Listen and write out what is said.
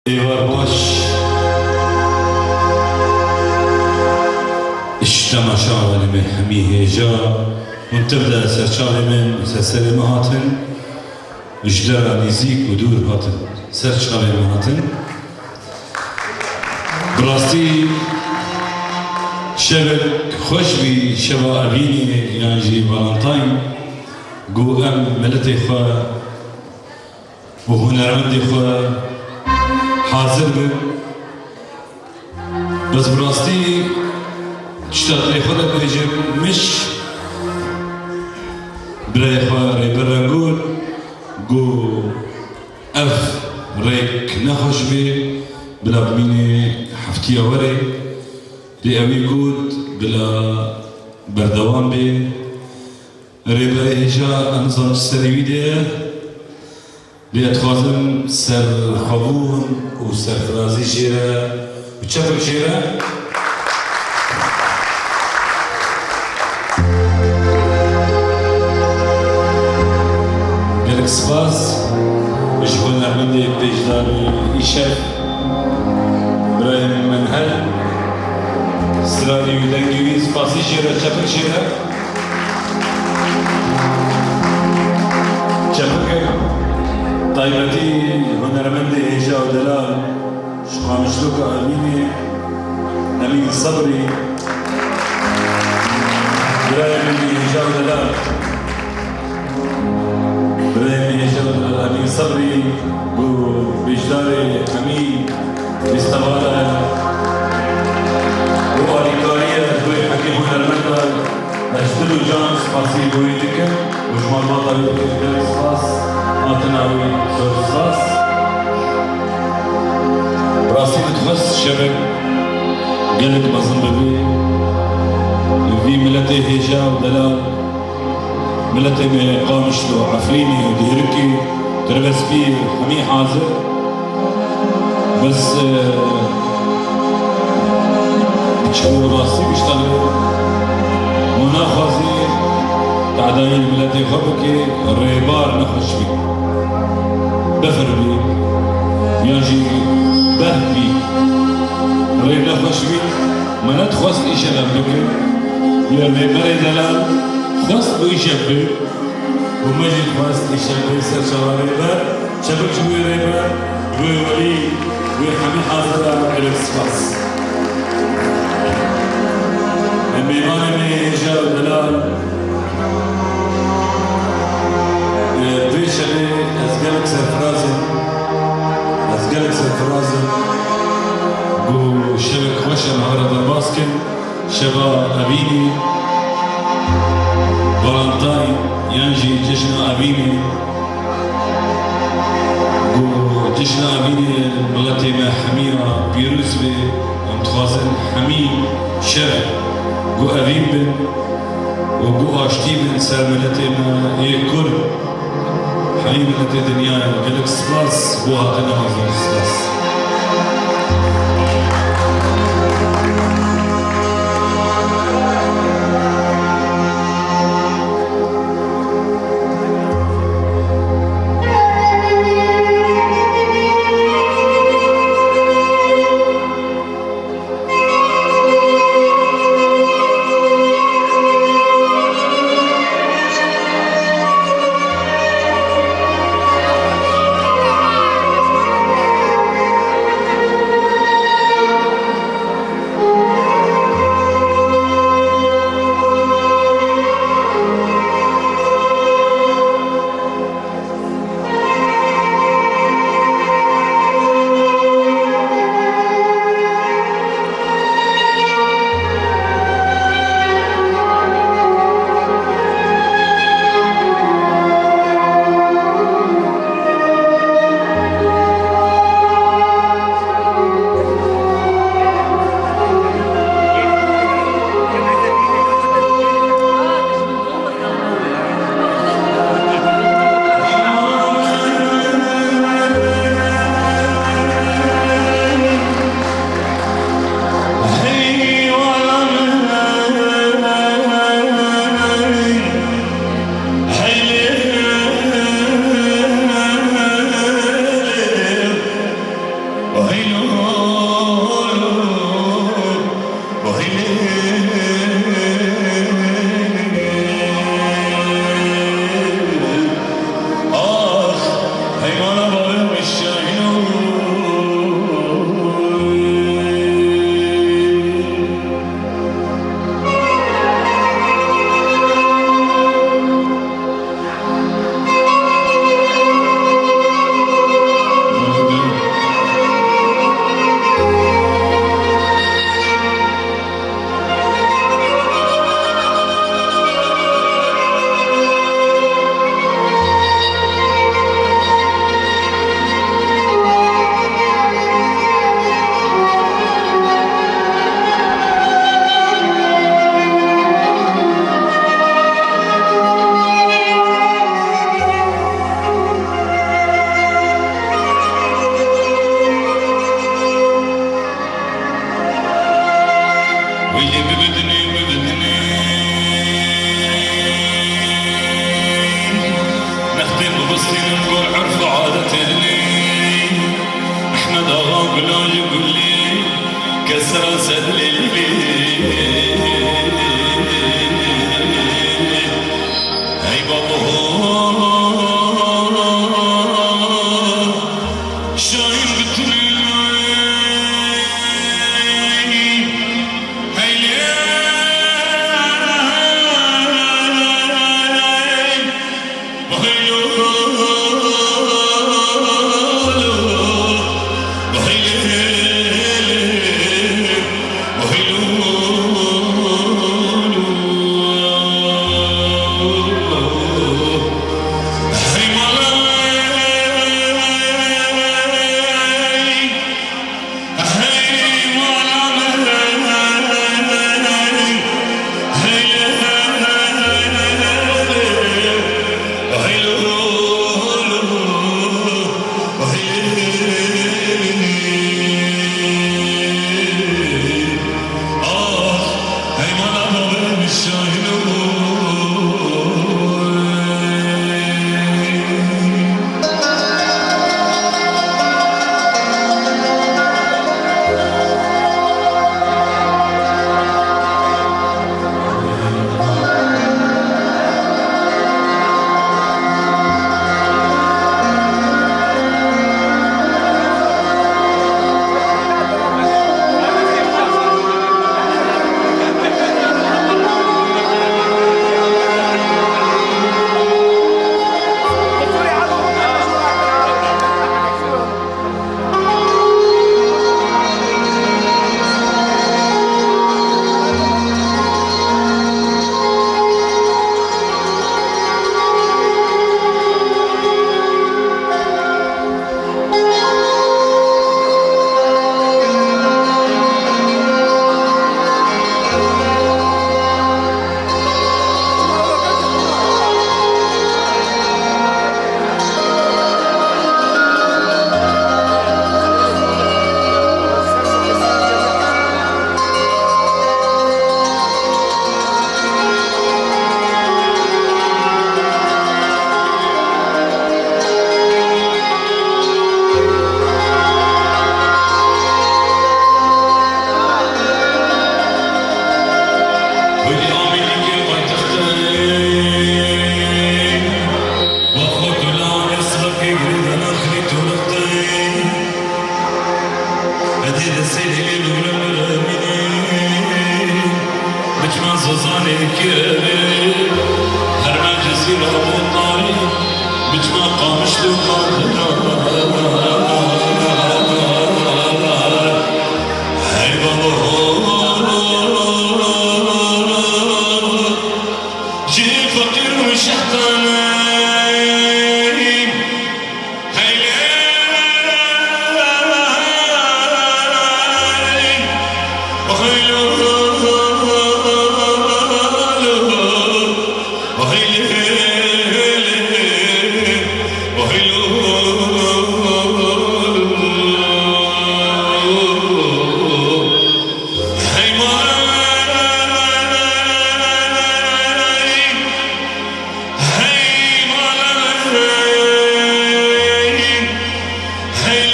ایوار باش اشتما شاولی من همی هیجا من تبدأ سرچاوی من سرسری مهاتن اجدر نزیک و دور هاتن سرچاوی مهاتن براستی شبك خوش بي شبا أبيني يعني فالنتاين جو أم ملتي خوا وهنرمندي خوا حاضر بي بس براستي تشتاق لي خودك بيجيب مش براي خوا ريبر نقول جو أف ريك نخش بي بلا بميني حفتية وري لأوي قود بلا بردوان بي ريبر إيجا أنظام السريوي دي لأتخاذم سر خبون و سر فرازي جيرا وچفر جيرا بيرك سباس جبون نعمل بيجدار إيشاف برايم منهل سراني ودنگویز فاسی شیره چپک شیره چپک طایبتی هنرمند ایجا و دلال شقامشلوک امین صبری برای من ایجا و دلال امین صبری و بجدار امین بستوالا وآليكارية دوي حكي هنرمندا أجدلو جان سپاسی بوی دکن وشمال باطا يدل سپاس آتناوي سور سپاس براسي بتخص شبك قلت بظن ببي في ملتي هيجا ودلال ملتي قامشلو عفريني ودهركي تربس بيه حمي حاضر بس شو راسي بيشتغل مناخذي تعداني الملتي خبكي الريبار نخش بي بفر بي يجي بهبي ريب نخش بي ما ندخص إيشا لبكي يا ريبار دلال خص بإيشا بي ومجي خص إيشا بي سرشا ريبار شبك شوي ريبار وولي وحمي حاضر على السفاس بيمان ميجا ودلال بيشلي أزقلك سرفرازن قو شبك خوشة مهارة درباسكن شبا أبيني فالنتاين ينجي جشن أبيني قو جشن أبيني بلاتي ما حميرة بيروز بي ومتخازن حميم شر جو أبين بن وجو أشتي بن ساملتي ما يكل حبيب ملتي دنيا قالك سباس بو هاتنا مزون سباس Her meclisi ve bu tarih bitme kalmıştı.